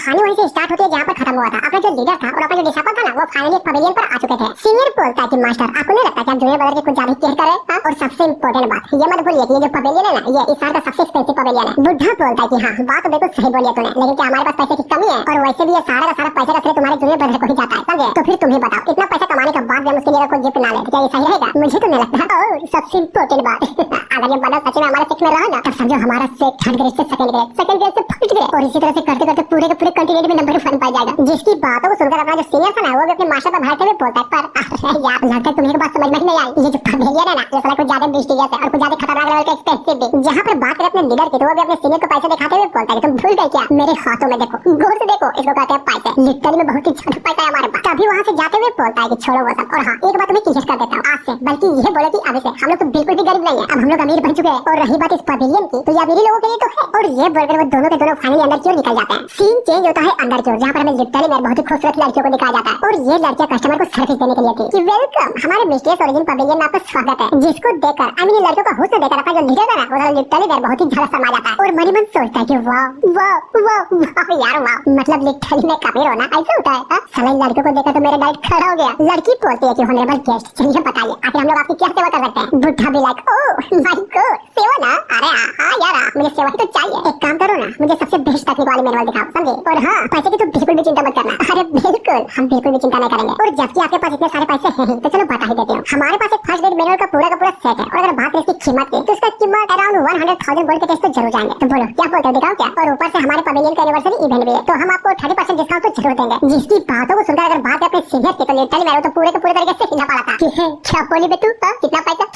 कहानी वहीं से स्टार्ट होती है जहाँ पर खत्म हुआ था। अपना जो लीडर था और अपना जो डिसाइपल था ना, वो फाइनली पवेलियन पर आ चुके थे। सीनियर बोलता है कि मास्टर आपको नहीं लगता कि आप जूनियर ब्रदर की कुछ ज्यादा केयर कर रहे हैं? और सबसे इंपॉर्टेंट बात ये मत भूलिए कि ये जो पवेलियन है ना, ये इस शहर का सबसे एक्सपेंसिव पवेलियन है। बुढ़ा बोलता है कि हाँ बात तो बिल्कुल सही बोली तूने, लेकिन क्या हमारे पास पैसे की कमी है? और वैसे भी ये सारा का सारा पैसा का तुम्हारे जूनियर ब्रदर को ही जाता है, समझे? तो फिर तुम ही बताओ, इतना पैसा कमाने के बाद भी हम उसके लिए कोई गिफ्ट ना ले, क्या ये सही रहेगा? मुझे तो नहीं लगता। और सबसे इंपॉर्टेंट बात अगर ये बंदा सच में हमारे सेक्ट में रहा ना, तब समझो हमारा सेक्ट थर्ड ग्रेड से सेकंड ग्रेड से फर्स्ट ग्रेड, और इसी तरह से करते करते पूरे के पूरे कंटिनेंट में नंबर 1 पाई जाएगा। जिसकी बातों को सुनकर अपना जो सीनियर था ना, वो भी अपने मास्टर पर भागते हुए बोलता है, पर अरे यार लगता है तुम्हें बात समझ में नहीं आई। ये जो पवेलियन है ना, ये साला कुछ ज्यादा प्रेस्टिजियस है और कुछ ज्यादा खतरनाक लेवल का एक्सपेंसिव भी। जहां पर बात करें अपने लीडर की, तो वो भी अपने सीनियर को पैसे दिखाते हुए बोलता है कि तुम भूल गए क्या? मेरे हाथों में देखो, गौर से देखो, इसको कहते हैं पैसे। लिटरली में बहुत ही ज्यादा पैसा है हमारे पास। तभी वहां से जाते हुए बोलता है कि छोड़ो वो सब, और हाँ एक बात तुम्हें क्लियर कर देता हूँ आज से, बल्कि ये बोले कि अभी से हम लोग तो बिल्कुल भी गरीब नहीं है, अब हम लोग अमीर बन चुके हैं। और रही बात इस पवेलियन की, तो ये अमीरी लोगों के लिए तो है। और ये बोलकर वो दोनों के दोनों फाइनली अंदर की ओर निकल जाते हैं। सीन चेंज होता है अंदर की ओर, जहाँ पर हमें लिटरली में बहुत ही खूबसूरत लड़कियों को दिखाया जाता है। और ये लड़कियां कस्टमर को सर्विस देने के लिए थी कि वेलकम हमारे मिस्ट्रेस ओरिजिन पवेलियन में आपका स्वागत है। जिसको देखकर आई मीन लड़कियों का हुस्न देखकर अपना जो लीडर था ना, वो लिटरली बहुत ही ज्यादा समा जाता है। और मन ही मन सोचता है कि वाह वाह वाह वाह यार वाह, मतलब लिटरली में काफी रोना ऐसा होता है। साले लड़कियों को देखकर तो मेरा डाइट खड़ा हो गया। लड़की बोलती है कि ऑनरेबल गेस्ट चलिए बताइए आखिर हम लोग आपकी क्या सेवा कर सकते हैं? बुढ़ा भी लाइक ओह माय गॉड सेवा ना, अरे हाँ यार मुझे सेवा ही तो चाहिए। एक काम करो ना, मुझे सबसे बेस्ट टेक्निक वाली मैनुअल दिखाओ, समझे? और हाँ पैसे की तो बिल्कुल भी चिंता मत करना। अरे बिल्कुल हम बिल्कुल भी चिंता नहीं करेंगे। और जबकि आपके पास इतने सारे पैसे हैं तो चलो बता ही देते हूँ। हमारे पास एक फर्स्ट एड मैनुअल का पूरा सेट है, और अगर बात करें इसकी कीमत की, तो इसका कीमत अराउंड 100,000 गोल्ड के टेस्ट तो जरूर जाएंगे। तो बोलो क्या बोलते हो, दिखाओ क्या? और ऊपर से हमारे पवेलियन का एनिवर्सरी इवेंट भी है, तो हम आपको 30% डिस्काउंट तो जरूर देंगे। जिसकी बातों को सुनकर अगर बात अपने सीनियर की, तो लिटरली मैं तो पूरे के पूरे तरीके से हिला पड़ा था कि क्या बोली बे तू? कितना पैसा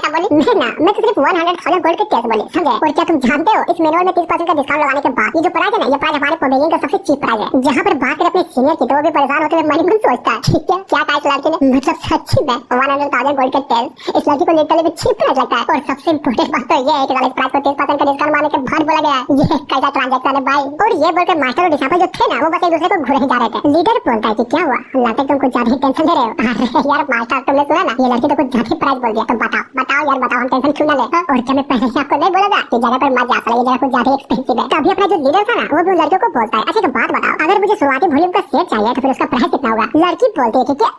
बोली? मैं ना मैं तो सिर्फ 100,000 गोल्ड के टेस्ट बोली, समझे? और क्या तुम जानते हो इस मैनुअल में 30% का डिस्काउंट लगाने के बाद ये जो प्राइस है ना, ये प्राइस हमारे पवेलियन का सबसे चीप प्राइस है। जहाँ पर बात करें अपने सीनियर की, तो वो भी परेशान होते हुए मन ही मन सोचता है ठीक है क्या कहा इस लड़की ने, मतलब सच्ची में 100,000 गोल्ड के टेस्ट इस लड़की को लिटरली में चीप प्राइस लगता है। और सबसे इम्पोर्टेंट बात तो ये है कि इस प्राइस को 30% का डिस्काउंट मारने के बाद बोला गया है। ये कैसा ट्रांजैक्शन है भाई? और ये बोलकर मास्टर और डिसाइपल जो थे ना, वो बस एक दूसरे को घूरे ही जा रहे थे। लीडर बोलता है कि क्या हुआ, लगता है तुम कुछ ज्यादा ही टेंशन ले रहे हो। अरे यार मास्टर तुमने सुना ना, ये लड़की तो कुछ ज्यादा प्राइस बोल दिया, तो बताओ यार बताओ, हम टेंशन क्यों ना ले? और क्या मैं पहले से आपको नहीं बोला था कि जगह पर मत जा, ये जगह कुछ ज्यादा एक्सपेंसिव है? तभी अपना जो लीडर था ना, वो भी लड़कियों को बोलता है अच्छा तो बात बताओ, अगर मुझे शुरुआती वॉल्यूम का सेट चाहिए तो फिर उसका प्राइस कितना होगा? लड़की बोलती है कि क्या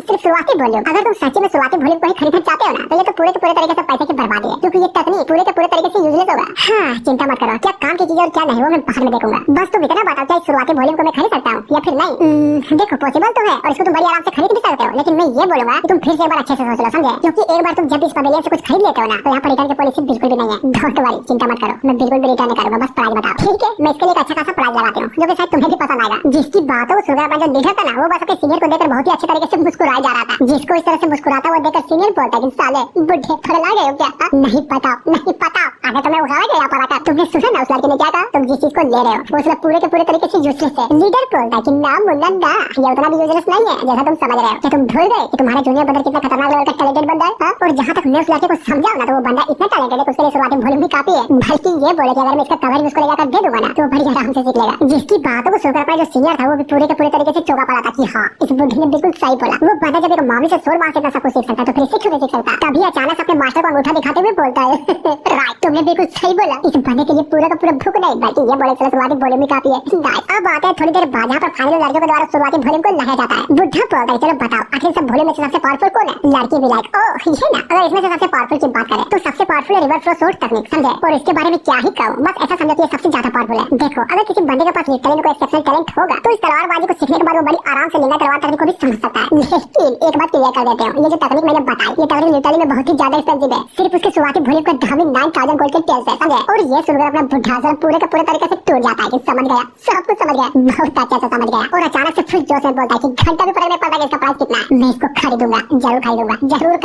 सिर्फ शुरुआती वॉल्यूम? अगर तुम सच्ची में शुरुआती वॉल्यूम को ही खरीदना चाहते हो ना, तो ये तो पूरे के पूरे तरीके से पैसे की बर्बादी है, क्योंकि ये तकनीक पूरे के पूरे तरीके से यूजलेस होगा। हाँ चिंता मत करो, क्या काम की चीजें और क्या नहीं वो मैं बाद में देखूंगा। बस तुम इतना बताओ क्या शुरुआती वॉल्यूम को मैं खरीद सकता हूँ या फिर नहीं? देखो पॉसिबल तो है और इसको तुम बड़ी आराम से खरीद भी सकते हो, लेकिन मैं ये बोलूंगा कि तुम फिर से एक बार अच्छे से सोच लो, समझे? क्योंकि एक बार तुम जब इस पवेलियन से कुछ खरीद लेते हो ना, तो यहाँ पर रिटर्न की पॉलिसी बिल्कुल भी नहीं है। डोंट वरी चिंता मत करो, मैं बिल्कुल भी रिटर्न नहीं करूंगा, बस प्राइस बताओ ठीक है? मैं इसके लिए एक अच्छा खासा प्राइस लगाती हूँ जो कि शायद तुम्हें भी पसंद आएगा। जिसकी बातों को सुनकर अपना जो लीडर था ना, वो बस अपने सीनियर को देखकर बहुत ही अच्छे तरीके से मुस्कुराया जा रहा था। जिसको इस तरह से मुस्कुराता वो देखकर सीनियर बोलता है कि साले बुढ़े थोड़े ला गए हो क्या? नहीं पता अगर तुम्हें उठाया गया पर आकर तुमने सुना ना उस लड़की ने क्या कहा? तुम जिस चीज को ले रहे हो वो सिर्फ पूरे के पूरे तरीके से यूजलेस है। लीडर बोलता है कि ना मुन्ना ना, ये उतना भी यूजलेस नहीं है जैसा तुम समझ रहे हो। क्या तुम भूल गए कि तुम्हारा जूनियर ब्रदर कितना खतरनाक लेवल का टैलेंटेड बंदा है? और जहाँ तक मैं उस लड़के को समझाऊं ना, तो वो बंदा इतना टैलेंटेड है कि उसके लिए शुरुआती वॉल्यूम भी काफी है। बल्कि ये बोले कि अगर मैं इसका कवर भी उसको ले जाकर दे दूंगा ना, तो वो बड़ी आराम से सीख लेगा। जिसकी बातों को सुनकर अपना जो सीनियर था, वो भी पूरे के पूरे तरीके से चौंका पड़ा था कि हाँ इस बुढ़े ने बिल्कुल सही बोला। वो बंदा जब एक मामले से सोल मार से सब कुछ सीख सकता, तो फिर इससे क्यों नहीं सीख सकता? तभी अचानक अपने मास्टर को अंगूठा दिखाते हुए बोलता है राइट तुमने बिल्कुल सही बोला, इस बंदे के लिए पूरा का पूरा भूख नहीं, बल्कि ये बोले चलो शुरुआती वॉल्यूम भी काफी है। अब आते हैं थोड़ी देर बाद, जहाँ पर फाइनल लड़कियों के द्वारा शुरुआती वॉल्यूम को लाया जाता है। बुढ़ा बोलता है चलो बताओ आखिर सब वॉल्यूम में से सबसे पावरफुल कौन है? लड़की भी लाइक ओह ये ना, अगर इसमें से सबसे पावरफुल की बात करें तो सबसे पावरफुल है रिवर्स फ्लो शॉट टेक्निक, समझे? और इसके बारे में क्या ही कहूं, बस ऐसा समझो कि ये सबसे ज्यादा पावरफुल है। देखो अगर किसी बंदे के पास लिटरली कोई एक्सेप्शनल टैलेंट होगा, तो इस तलवारबाजी को सीखने के बाद वो बड़ी आराम से लिंगा तलवार तकनीक को भी समझ सकता है। लेकिन एक बात क्लियर कर देते हैं, ये जो तकनीक मैंने बताई, ये तकनीक लिटरली में बहुत ही ज्यादा एक्सपेंसिव है। सिर्फ उसके शुरुआती वॉल्यूम का दाम 9,000 गोल्ड के तेल से, समझे? और ये सुनकर अपना बुढ़ा सर पूरे के पूरे तरीके से टूट जाता है कि समझ गया, सब कुछ समझ गया, बहुत अच्छे से समझ गया। और अचानक से फिर जोश में बोलता है कि घंटा भी फर्क नहीं पड़ता कि इसका प्राइस कितना है, मैं इसको खरीदूंगा, जरूर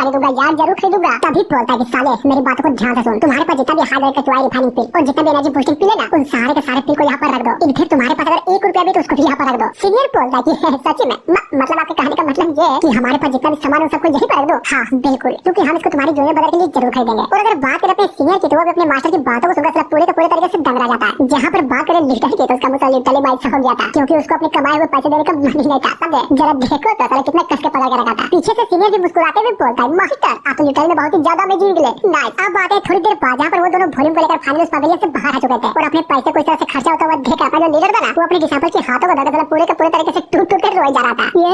खरीदूंगा यार जरूर खरीदूंगा। तभी बोलता है कि साले मेरी बातों को ध्यान से सुन, तुम्हारे पास जितना भी हाई रेट का चुआई रिफाइनिंग पिल और जितना भी एनर्जी बूस्टिंग पिल है ना, उन सारे के सारे पिल को यहाँ पर रख दो। इनफैक्ट तुम्हारे पास अगर 1 रुपया भी तो उसको भी यहाँ पर रख दो। सीनियर बोलता है कि सच में मतलब आपके कहने का मतलब ये है कि हमारे पास जितना भी सामान है सबको यही पर रख दो? हाँ बिल्कुल, क्योंकि हम इसको तुम्हारी जूनियर ब्रदर के लिए जरूर खरीदेंगे। और अगर बात करें अपने सीनियर की, तो वो अपने मास्टर की बातों को सुनकर पूरे के पूरे तरीके से दंग रह जाता है। जहाँ पर बात करें लीडर की, तो उसका मुंह लिटरली बाइक हो गया था, क्योंकि उसको अपने कमाए हुए पैसे देने का मन ही नहीं था, समझे? जरा देखो तो साला कितना कस के पकड़ के रखा था। पीछे से सीनियर भी मुस्कुराते हुए बोलता है मास्टर आप तो लिटरली में बहुत बहुत ही ज्यादा अमेजिंग निकले। नाइस। अब बात है थोड़ी देर बाद, जहाँ पर वो दोनों वॉल्यूम को लेकर फाइनल उस पवेलियन से बाहर आ चुके थे और अपने पैसे को इस तरह से खर्चा होता हुआ देख अपना जो लीडर था ना, वो अपने डिसाइपल के हाथों को दर्द पूरे के पूरे तरीके से टूट टूट कर रोए जा रहा था। ये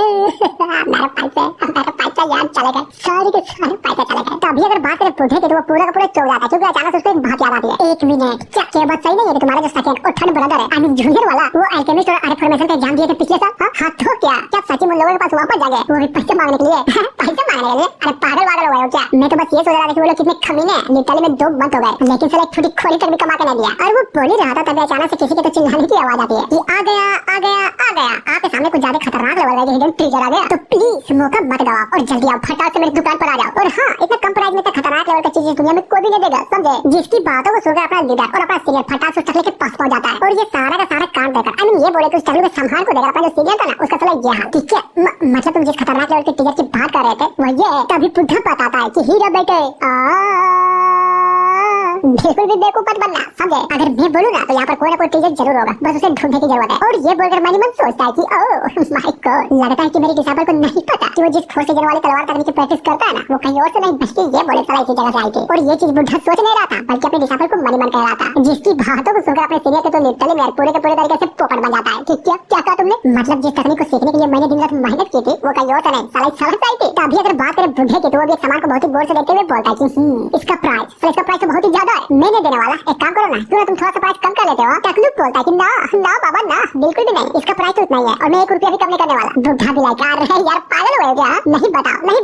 मेरा पैसा याद चले गए, सारे के सारे पैसे चले गए। तभी अगर बात करें बूढ़े की तो वो पूरा का पूरा चौक जाता है, क्योंकि अचानक उसको एक बात याद आती है। एक मिनट, क्या बात सही नहीं है कि तुम्हारा जो सेकंड और थर्ड ब्रदर है, आई मीन जूनियर वाला, वो अल्केमिस्ट और रिफॉर्मेशन का एग्जाम दिए थे पिछले साल? हाँ तो क्या सच्ची में लोगों के पास वापस जाएंगे वो भी पैसे मांगने के लिए? पैसे मांगने के लिए? अरे पागल हो गए हो क्या? मैं तो बस ये सोच रहा था कि वो लोग कितने कमीने हैं, लिटरली में 2 मंथ हो गए लेकिन साला थोड़ी खोली तक भी कमा के नहीं दिया। और वो बोल ही रहा था तभी अचानक से किसी के तो चिल्लाने की आवाज आती है कि आ गया आ गया आ गया, आपके सामने कुछ ज्यादा खतरनाक लेवल का हिडन ट्रिगर आ गया, तो प्लीज मौका मत गवाओ और जल्दी आओ, फटाफट से मेरी दुकान पर आ जाओ। और हाँ, इतना कम प्राइस में इतना खतरनाक लेवल का चीज दुनिया में कोई भी नहीं देगा, समझे? जिसकी बातों को सुनकर अपना लीडर और अपना सीनियर फटाफट से टकले के पास पहुंच जाता है और ये सारा का सारा कांड देकर, आई मीन ये बोले कि उस टकले के संभाल को देकर अपना जो सीनियर था ना, उसका साला ये हाल। ठीक है, मतलब तुम जिस खतरनाक लेवल के टीचर की बात कर रहे थे वो ये है। तभी बुढ़ा बताता है कि हीरो बेटे बिल्कुल भी बेवकूफ मत बनना, समझे? अगर मैं बोलूं ना तो यहाँ पर कोई ना कोई टीचर जरूर होगा, बस उसे ढूंढने की जरूरत है। और ये बोलकर मन ही मन सोचता है कि ओह माय गॉड, लगता है कि मेरे डिसाइपल को नहीं पता कि वो जिस फोर्स टीचर वाली तलवार तकनीक की प्रैक्टिस करता है ना, वो कहीं और से नहीं बल्कि ये बोले साला इसी जगह से आई थी। और ये चीज बुढ़ा सोच नहीं रहा था बल्कि अपने डिसाइपल को मन ही मन कह रहा था, जिसकी बातों को सुनकर अपने सीनियर के तो लिटरली में पूरे के पूरे तरीके से पोपट बन जाता है। ठीक है, क्या कहा तुमने? मतलब जिस तकनीक को सीखने के लिए मैंने दिन रात मेहनत की थी वो कहीं और से नहीं साला समझ आई थी। तभी अगर बात करें बुढ़े की तो वो भी सामान को बहुत ही गौर से देखते हुए बोलता है कि इसका प्राइस तो बहुत ही ज्यादा है, मैं नहीं देने वाला। एक काम करो ना, क्यों ना तुम थोड़ा सा प्राइस कम कर लेते हो? टकलू बोलता है कि ना ना बाबा ना, बिल्कुल भी नहीं, इसका प्राइस तो उतना ही है और मैं 1 रुपया भी कम नहीं करने वाला। बुढ़ा भी लाइक अरे यार पागल हो गए क्या? नहीं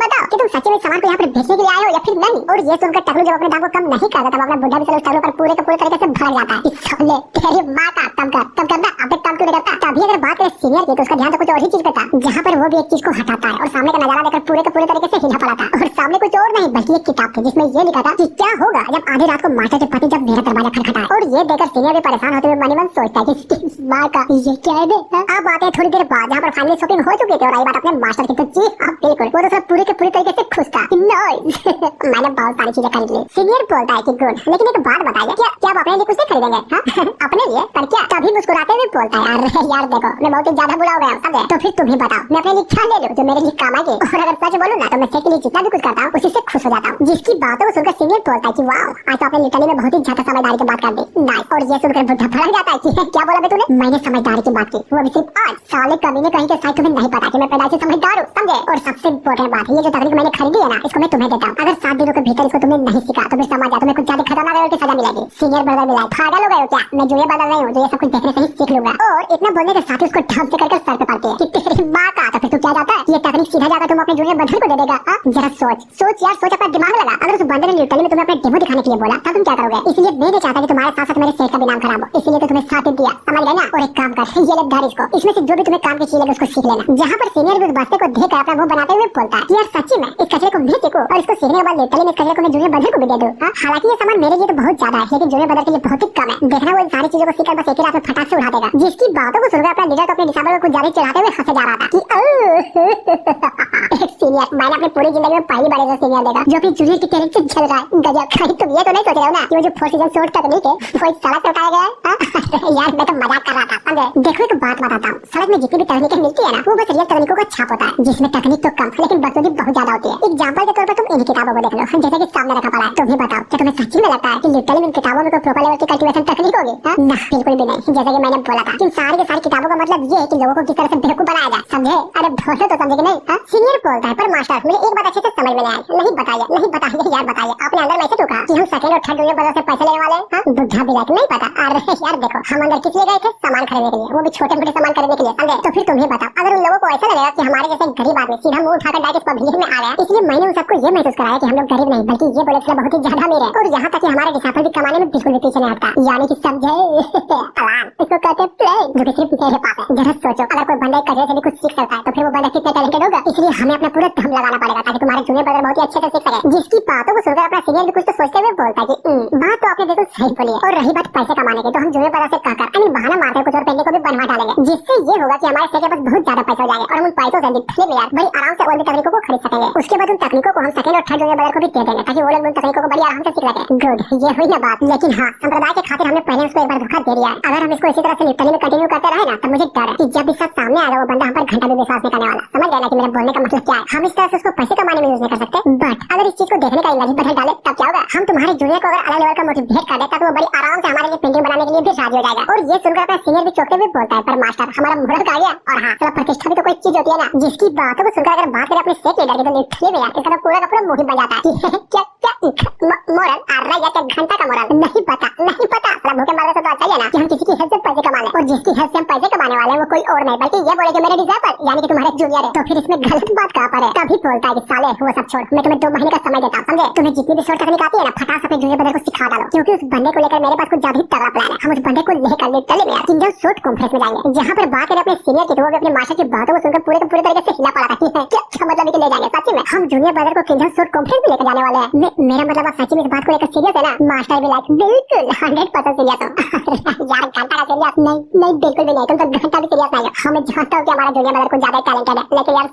बताओ कि तुम सच्चे में सामान को यहाँ पर बेचने के लिए आए हो या फिर नहीं? और ये सुनकर टकलू जब अपने दाम को कम नहीं करता तब अपना बुढ़ा भी चलो टकलू पर पूरे के पूरे तरीके से भड़क जाता है। साले तेरी माँ का कम करना, अब तक काम क्यों नहीं करता? तभी अगर बात करें सीनियर की तो उसका ध्यान तो कुछ और ही चीज पे था, जहाँ पर वो भी एक चीज को हटाता है और सामने का नजारा देखकर पूरे के पूरे तरीके से हिला पड़ा था। और सामने कुछ और नहीं बल्कि एक किताब थी जिसमें ये लिखा था कि क्या होगा जब आधी रात को मास्टर के पति जब मेरा दरवाजा खटखटाए। और ये देखकर सीनियर भी परेशान होते हुए मन ही मन सोचता है कि माँ का ये क्या है? अब आते हैं थोड़ी देर बाद, जहाँ पर फाइनली शॉपिंग हो चुकी थी और आई बात अपने मास्टर की, तो जी हाँ बिल्कुल वो तो सब पूरे के पूरे तरीके से खुश था। मैंने बहुत सारी चीजें खरीद ली। सीनियर बोलता है कि गुड, लेकिन एक बात बताइए, क्या आप अपने लिए कुछ नहीं खरीदेंगे? अपने लिए? पर क्या? तभी मुस्कुराते हुए बोलता है अरे यार देखो मैं बहुत ही ज्यादा बुरा हो गया, समझे? तो फिर तुम ही बताओ मैं अपने लिए क्या ले लूं जो मेरे लिए काम आएगी? और अगर सच बोलूं ना तो मैं सेट के लिए जितना भी कुछ करता हूँ उसी से खुश हो जाता हूँ। जिसकी बातों को सुनकर सीनियर बोलता है कि वाओ, आज तो आपने लिटरली में बहुत ही ज्यादा समझदारी की बात कर दी। नाइस। और ये सुनकर बुढ़ा भड़क जाता है कि क्या बोला बे तूने? मैंने समझदारी की बात की, वो भी सिर्फ आज। साले कमीने कहीं के साथ तुम्हें नहीं पता कि मैं पैदा से समझदार हूँ, समझे? और सबसे इम्पोर्टेंट बात ये जो तकनीक मैंने खरीदी है ना, इसको मैं तुम्हें देता हूँ। अगर 7 दिनों के भीतर इसको तुमने नहीं सीखा तो फिर समझ जा तुम्हें कुछ ज्यादा खतरनाक लेवल की सजा मिलेगी। सीनियर ब्रदर भी लाइक पागल हो गए हो क्या? मैं जो ये बदल रही हूँ जो ये सब कुछ देखने से ही सीख लूंगा। और इतना बोलने के साथ ही उसको ढंग से करके सर पे पड़ती है कि तेरी माँ का। तो फिर तू क्या जाता है? ये तकनीक सीधा जाकर तुम अपने जूनियर ब्रदर को दे देगा? जरा सोच यार, सोच अपना दिमाग लगा। अगर उस बंदे ने लिटरली में तुम्हें अपने डेमो दिखाने के लिए बोला तब तुम क्या करोगे? इसलिए मैं नहीं चाहता कि तुम्हारे साथ साथ मेरे सेट का भी नाम खराब हो, इसलिए तो तुम्हें साथ दिया, समझ गए ना? और एक काम कर, ये ले धर इसको, इसमें से जो भी तुम्हें काम की चीज लगे उसको सीख लेना। जहाँ पर सीनियर भी उस बस्ते को देखकर अपना मुंह बनाते हुए बोलता है यार सच्ची में इस कचरे को मैं सीखूं और इसको सीखने के बाद लिटरली में इस कचरे को मैं जूनियर ब्रदर को भी दे दूं। हालांकि ये सामान मेरे लिए तो बहुत ज्यादा है लेकिन जूनियर ब्रदर के लिए बहुत ही कम है। देखना वो इन सारी चीजों को सीखकर बस एक ही रात में फटाक से उड़ा देगा। जिसकी बातों को सुनकर अपना लीडर तो अपने डिसाइपल को कुछ ज्यादा चिढ़ाते हुए हंसे जा रहा था कि एक सीनियर, मैंने अपनी पूरी जिंदगी में पहली बार ऐसा सीनियर देखा जो अपनी जूनियर की टैलेंट से जल रहा है। गजब। कहीं तुम ये तो नहीं सोच रहे हो ना कि वो जो 4 सीजन शॉर्ट तकनीक है वो इस सड़क से उठाया गया है? यार मैं तो मजाक कर रहा था, समझे? देखो एक बात बताता हूँ, सड़क में जितनी भी तकनीकें मिलती है ना वो बस रियल तकनीकों का छाप होता है, जिसमें तकनीक तो कम लेकिन बकचोदी बहुत ज्यादा होती है। एग्जांपल के तौर पर तुम इन किताबों को देख लो जैसे कि सामने रखा पड़ा है। तुम ही बताओ क्या तुम्हें सच्ची में लगता है कि लिटरली इन किताबों में कोई प्रॉपर लेवल की कल्टीवेशन तकनीक होगी? ना बिल्कुल भी नहीं। जैसे कि मैंने बोला था कि सारी की सारी किताबों का मतलब ये है कि लोगों को किस तरह से बेवकूफ बनाया जाए, समझे? अरे बोलो तो समझे कि नहीं? सीनियर बोलता है पर मास्टर मुझे एक बात अच्छे से समझ में नहीं आई। नहीं बताइए यार बताइए, आपने अंदर मैसेज तो कहा कि हम सेकंड और थर्ड जूनियर ब्रदर से पैसे लेने वाले हैं? बुढ़ा भी नहीं पता। अरे यार देखो हम अंदर किस लिए गए थे? सामान खरीदने के लिए, वो भी छोटे मोटे सामान खरीदने के लिए, समझे? तो फिर तुम ही बताओ, अगर उन लोगों को ऐसा लगेगा कि हमारे जैसे गरीब आदमी सीधा मुंह उठाकर डायरेक्ट पब्लिक में आ गया, इसलिए मैंने उन सबको ये महसूस कराया कि हम लोग गरीब नहीं बल्कि ये बोले बहुत ही ज्यादा अमीर है। और यहाँ तक कि हमारे डिसाइपल भी कमाने में बिल्कुल भी पीछे नहीं हटता, यानी कि समझे? अलान इसको कहते प्लेन, जो कि सिर्फ मेरे पास है। जरा सोचो अगर कोई बंदा कचरे से भी कुछ सीख सकता है तो फिर वो बंदा कितना टैलेंटेड होगा। इसलिए हमें अपना पूरा दम लगाना पड़ेगा ताकि तुम्हारे जूनियर ब्रदर बहुत ही अच्छे से सीख सके। जिसकी बातों को सुनकर अपना सीनियर भी कुछ तो सोचते हुए बोलता है कि बात तो आपने बिल्कुल सही बोली है। और रही बात पैसे कमाने की तो हम जूनियर ब्रदर से कहकर बहाना मारकर कुछ और पहनने को भी बनवा डालेंगे, जिससे ये होगा कि हमारे सेट के पास बहुत ज्यादा पैसा हो जाएगा और हम उन पैसों से लिटरली में यार बड़ी आराम से और भी तकनीकों को खरीद सकेंगे। उसके बाद उन तकनीकों को हम सेकंड और थर्ड जूनियर ब्रदर को भी दे देंगे ताकि वो लोग उन तकनीकों को बड़ी आराम से सीख सके। गुड, ये हुई ना बात। लेकिन हाँ, संप्रदाय के खातिर हमने पहले उसको एक बार धोखा दे दिया है। अगर हम इसको इसी तरह से लिटरली में कंटिन्यू करते रहे ना तो मुझे डर है कि जब इसका सामने आएगा वो बंदा हम पर घंटा भी विश्वास नहीं करने वाला। समझ गए ना कि मेरा बोलने का मतलब क्या है? हम इस तरह से उसको पैसे कमाने में यूज नहीं कर सकते। बट अगर इस चीज को देखने का इलाज बदल डाले तब क्या होगा, हम तुम्हारे जूनियर को अगर अलग लेवल का मोटिवेट कर देता तो वो बड़ी आराम से हमारे लिए पेंटिंग बनाने के लिए भी राजी हो जाएगा। और ये सुनकर अपना सीनियर भी चौंकते हुए बोलता है, पर मास्टर हमारा मोरल आ गया। और हाँ, चलो प्रतिष्ठा भी तो कोई चीज होती है ना, जिसकी बातों को सुनकर अगर बात करें अपने सेट लीडर की तो लिटरली में यार इसका तो पूरा का पूरा मुंह बन जाता है। क्या मोरल आ रहा है, क्या घंटा का मोरल नहीं पता। साला भूखे मरने से तो अच्छा ही है ना कि हम किसी की हेल्प से पैसे कमा लें, और जिसकी हेल्प से हम पैसे कमाने वाले हैं वो कोई और नहीं बल्कि ये बोले कि मेरे डिजाइपर यानी कि तुम्हारे जूनियर है। तो फिर इसमें गलत बात कहाँ पर है? तभी बोलता है कि साले वो सब छोड़, मैं तुम्हें 2 महीने का समय देता हूँ, समझे? तुम्हें जितनी भी शॉर्ट टेक्निक आती है ना, फटाफट अपने जूनियर ब्रदर को सिखा डालो, क्योंकि उस बंदे को लेकर मेरे पास कुछ ज्यादा ही तगड़ा प्लान है। हम उस बंदे को लेकर लिटरली में किंगडम शॉर्ट कॉन्फ्रेंस में जाएंगे, जहाँ पर बात करें अपने सीनियर की तो वो भी अपने मास्टर की बातों को सुनकर पूरे के पूरे तरीके से हिला पड़ा था। क्या मतलब कि ले जाएंगे? सच्ची में हम जूनियर ब्रदर को किंगडम शॉर्ट कॉन्फ्रेंस में लेकर जाने वाले हैं। मेरा मतलब आप सच्ची में इस बात को लेकर सीरियस है ना? मास्टर भी लाइक बिल्कुल 100% सीरियस हो। यार घंटा का सीरियस नहीं बिल्कुल भी नहीं, तुम तो घंटा भी सीरियस नहीं हो। हमें जानता हूँ कि हमारा जूनियर ब्रदर कुछ ज्यादा टैलेंटेड है, लेकिन यार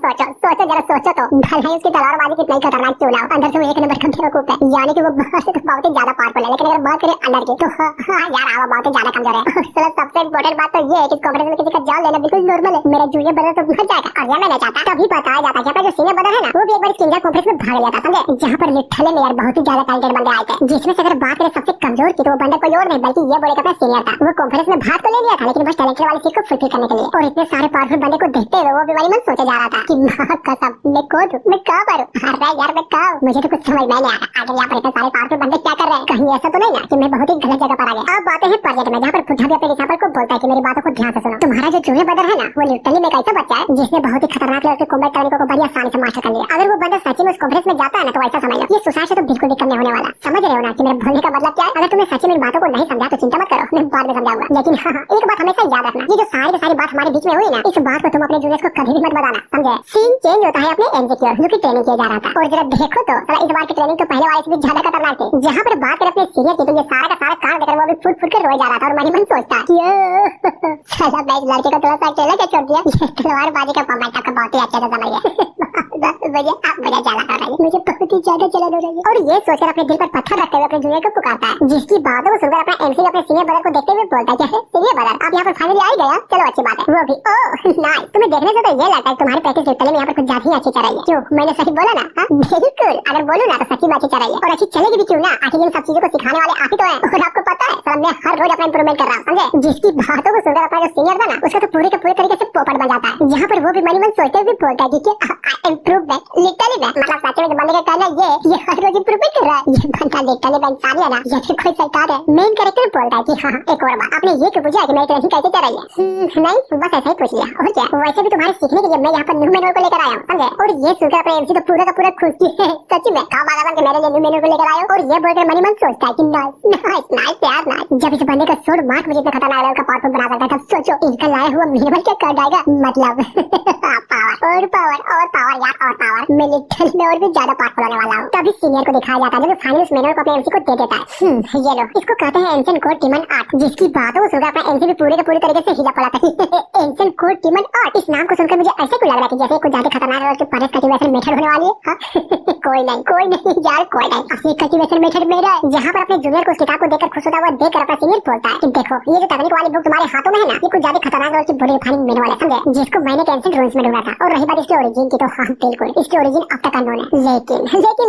सोचो तो भले उसकी तलवारबाजी कितनी खतरनाक क्यों ना हो, अंदर से वो 1 नंबर का बेवकूफ है, यानी कि वो बहुत ही ज्यादा पावरफुल है। लेकिन अगर बात करें अंदर की तो हाँ यार वो बहुत ही ज्यादा कमजोर है। सबसे इम्पोर्टेंट बात तो ये है कि कॉन्फ्रेंस में किसी का जान लेना बिल्कुल नॉर्मल है। मेरा जूनियर ब्रदर तो मर जाएगा और ये मैं नहीं चाहता। तभी बताया जाता है कि जो सीनियर ब्रदर है ना वो भी एक बार किंगडम कॉन्फ्रेंस में भाग लिया था, समझे? जहाँ पर लिटरली में यार बहुत ही ज्यादा टैलेंटेड बंदे आए थे, जिसमें से अगर बात करें सबसे कमजोर की तो वो बंदा कोई और नहीं बल्कि ये बोले का सीनियर था। वो कॉन्फ्रेंस में भाग तो ले लिया था लेकिन बस टैलेंटेड वाली चीज को फुलफिल करने के लिए, और इतने सारे पावरफुल बंदे को देखते हुए वो बीमारी मन सोचा जा रहा था कि मां कसम मैं कौन हूं, मैं कहां पर हूं? अरे यार मैं कहां हूं? मुझे तो कुछ समझ में नहीं आ रहा। आगे यहाँ पर इतने सारे पावरफुल बंदे क्या कर रहे हैं? कहीं ऐसा तो नहीं ना कि मैं बहुत ही गलत जगह पर आ गया? अब बातें हैं प्रोजेक्ट में, जहाँ पर खुदा भी अपने डिसाइपल को बोलता है कि मेरी बातों को ध्यान से सुनो। तुम्हारा जो जूनियर ब्रदर है ना वो लिटरली में एक ऐसा बच्चा है जिसने बहुत ही खतरनाक लेवल के कॉम्बैट टेक्निकों को बड़ी आसानी से मास्टर कर लिया। अगर वो बंदा सच्ची में उस कॉन्फ्रेंस में जाता है ना तो ऐसा समझ लो ये सुसाइड से तो बिल्कुल भी कम नहीं होने वाला। समझ रहे हो ना कि मेरे बोलने का मतलब क्या है? अगर तुमने सच्ची में बातों को नहीं समझा तो चिंता मत करो, मैं बाद में समझाऊंगा। लेकिन हाँ एक बात हमेशा याद रखना, ये जो सारी बात हमारे बीच में हुई ना, इस बात को तुम अपने जूनियर्स को कभी भी मत बताना, समझे? सीन चेंज होता है अपने एमसीक्यू जो की ट्रेनिंग किया जा रहा था, और जरा देखो तो इस बार की ट्रेनिंग तो पहले वाले से भी ज्यादा खतरनाक थी। जहाँ पर बात करें अपने सीनियर की तो ये सारा का सारा काम देखकर वो भी फुट कर रोए जा रहा था और मन सोचता साला मैं इस लड़के को थोड़ा सा अकेला क्या छोड़ दिया। तलवारबाजी का कॉम्बैट आपका बहुत ही अच्छे से समझ गया। मुझे बहुत ही ज्यादा जलन हो रही है। और ये सोचकर अपने दिल पर पत्थर रखते हुए अपने जूनियर को पुकारता है, जिसकी बातों को सुनकर अपना एमसी अपने सीनियर ब्रदर को देखते हुए बोलता है सीनियर ब्रदर आप यहाँ पर फाइनली आ ही गया, चलो अच्छी बात है। वो भी ओह नाइस, तुम्हें देखने से तो ये लगता है तुम्हारी प्रैक्टिस लिटरली में यहाँ पर कुछ ज्यादा ही अच्छी चल रही है। क्यों मैंने सही बोला ना? बिल्कुल, अगर बोलूं ना तो सच्ची बात चल रही है, और अच्छी चलेगी भी क्यों ना? आखिर इन सब चीजों को सिखाने वाले आप ही तो हैं, और आपको पता है मैं हर रोज अपना इंप्रूवमेंट कर रहा हूँ, समझे? जिसकी बातों को सुनकर अपना जो सीनियर था ना उसका तो पूरे के पूरे तरीके से पोपट बन जाता है। यहाँ पर वो भी मन सोचते हुए बोलता है कि इम्प्रूवमेंट लिटरली में मतलब सच्ची में बंदे का कहना ये हर रोज इम्प्रूवमेंट कर रहा है। ये बंदा लिटरली में इंसान है ना या फिर कोई सरकार है? मेन कैरेक्टर बोलता है कि हाँ एक और बात आपने ये क्यों पूछा कि मेरी ट्रेनिंग कैसे चल रही है? नहीं बस ऐसा ही पूछ लिया, और क्या? वैसे भी तुम्हारे सीखने के लिए मैं यहाँ पर न्यू मैनुअल को लेकर आया हूँ, समझे? और ये सुनकर अपने एमसी तो पूरा का पूरा खुश है। सच्ची में कहा बात कि मेरे लिए न्यू मैनुअल को लेकर आया हूँ, और ये बोलकर मन सोचता है कि नाइस यार नाइस। जब इस बंदे का सोड मार्क मुझे इतना खतरनाक लेवल का पावरफुल बना सकता है तब सोचो इनका लाया हुआ मैनुअल क्या कर जाएगा। मतलब पावर यार और पावर मैं लिटरली में और भी ज्यादा पावरफुल होने वाला हूँ। तभी सीनियर को दिखाया जाता है जब फाइनल उस मैनुअल को अपने एमसी को दे देता है। ये लो इसको कहते हैं एंशिएंट कोड टीमन आर्ट, जिसकी बातों को सुनकर अपना एमसी भी पूरे के पूरे तरीके से हिला पड़ा था। एंशिएंट कोड टीमन आर्ट, इस नाम को सुनकर मुझे ऐसे क्यों लग रहा है कि जैसे कुछ ज्यादा खतरनाक और परेश कल्टीवेशन मेथड होने वाली है। कोई नहीं यार कोई नहीं, असली कल्टीवेशन मेथड मेरा है। जहाँ पर अपने जूनियर को उस किताब को देखकर खुश होता हुआ देखकर अपना सीनियर बोलता है कि देखो ये जो तकनीक वाली बुक तुम्हारे हाथों में है ना ये कुछ ज्यादा खतरनाक और बड़ी रिफाइनिंग मेनू वाला, समझे? जिसको मैंने कैंसिल रूल्स में ढूंढा था। और रही बात इसकी ओरिजिन की तो हाँ बिल्कुल इसकी ओरिजिन अब तक अननोन है।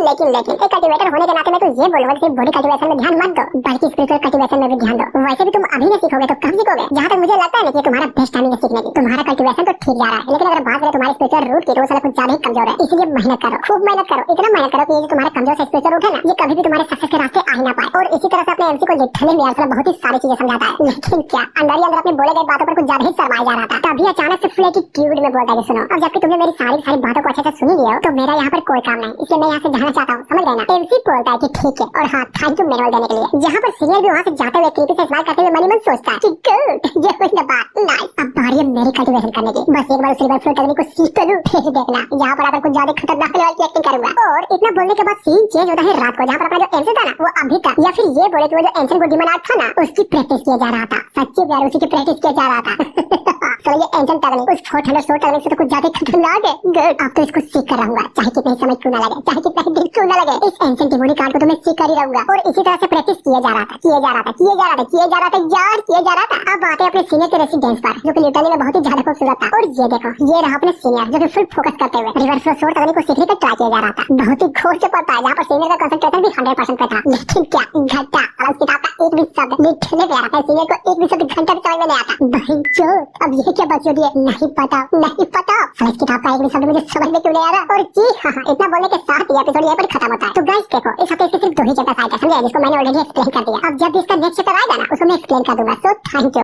लेकिन एक कल्टीवेटर होने के नाते मैं तो ये बोलूंगा सिर्फ बॉडी कल्टीवेशन में ध्यान मत दो बल्कि स्पिरिचुअल कल्टीवेशन में भी ध्यान दो। वैसे भी तुम अभी नहीं सीखोगे तो कब सीखोगे? जहाँ तक मुझे लगता है ना कि तुम्हारा बेस्ट टाइमिंग है सीखने की। तुम्हारा कल्टीवेशन तो ठीक जा रहा है, लेकिन अगर बात करें तुम्हारे स्पिरिचुअल रूट की तो वो कुछ ज्यादा ही कमजोर है। इसलिए मेहनत करो, खूब मेहनत करो, इतना मेहनत करो कि ये जो तुम्हारे कमजोर से स्पिरिचुअल रूट है ना ये कभी भी तुम्हारे सक्सेस के रास्ते आ ही ना पाए। और इसी तरह से अपने एमसी को लिटरली में यार बहुत ही सारी चीजें समझाता है, लेकिन क्या अंदर ही अंदर अपने बोले गए बातों पर कुछ ज्यादा ही शर्माया जा रहा था। तभी अचानक से फुल एटीट्यूड में बोलता है सुनो अब जबकि तुमने मेरी सारी बातों को अच्छे से सुनी लिया हो तो मेरा यहाँ पर कोई काम नहीं, इसलिए मैं यहाँ से जाना चाहता हूँ, समझ गए ना? एमसी बोलता है कि ठीक है और हाँ थैंक यू मैनुअल देने के लिए। जहाँ पर सीनियर भी वहाँ से जाते हुए क्रीपी से स्माइल करते हुए मन सोचता है कि गुड ये हुई ना बात, नाइस अब बारी है मेरी कल्टीवेशन करने की। बस एक बार उस रिवर फ्लो टेक्निक को सीख तो लूं, फिर देखना यहाँ पर आकर कुछ ज्यादा खतरनाक लेवल की एक्टिंग करूंगा। और इतना बोलने के बाद सीन चेंज होता है रात को, जहाँ पर अपना जो एमसी था ना वो अभी तक या फिर ये बोले कि वो जो एंशिएंट कोड डीमन आर्ट था ना उसकी प्रैक्टिस किया जा रहा था। सच्ची प्यार उसी की प्रैक्टिस किया जा रहा था। ये एंजेंट टेक्निक उस 400 सोर्ड टेक्निक से तो कुछ ज्यादा खतरनाक है। गुड, अब तो इसको सीख कर रहूंगा, चाहे कितनी समझ क्यों ना लगे, चाहे कितना ही दिल क्यों ना लगे, इस एंजेंट डिमोनिक कार्ड को तो मैं सीख कर ही रहूंगा। और इसी तरह से प्रैक्टिस किया जा रहा था अब बात है अपने सीनियर के रेसिडेंस पर, जो कि लिटरली में बहुत ही ज्यादा खूबसूरत था। और ये देखो, ये रहा अपने सीनियर जो कि फुल फोकस करते हुए रिवर्स फ्लो सोर्ड टेक्निक को सीखने का ट्राई किया जा रहा था। बहुत ही घोर से पढ़ता है, जहाँ पर सीनियर का कंसंट्रेशन भी 100% पे था। लेकिन क्या घंटा और उस किताब का एक भी शब्द लिटरली प्यारा था, सीनियर को एक भी शब्द घंटा भी समझ में नहीं आता। बहनचोद, अब ये क्या बकचोदी है? नहीं पता इस किताब का एक भी शब्द मुझे समझ में क्यों नहीं आ रहा। और जी हाँ, इतना बोलने के साथ ये एपिसोड यहीं पर खत्म होता है। तो गाइस देखो, इस हफ्ते इसके सिर्फ 2 ही चैप्टर आए थे, समझे, जिसको मैंने ऑलरेडी एक्सप्लेन कर दिया। अब जब इसका नेक्स्ट चैप्टर आएगा ना, उसको मैं एक्सप्लेन कर दूंगा। So thank you.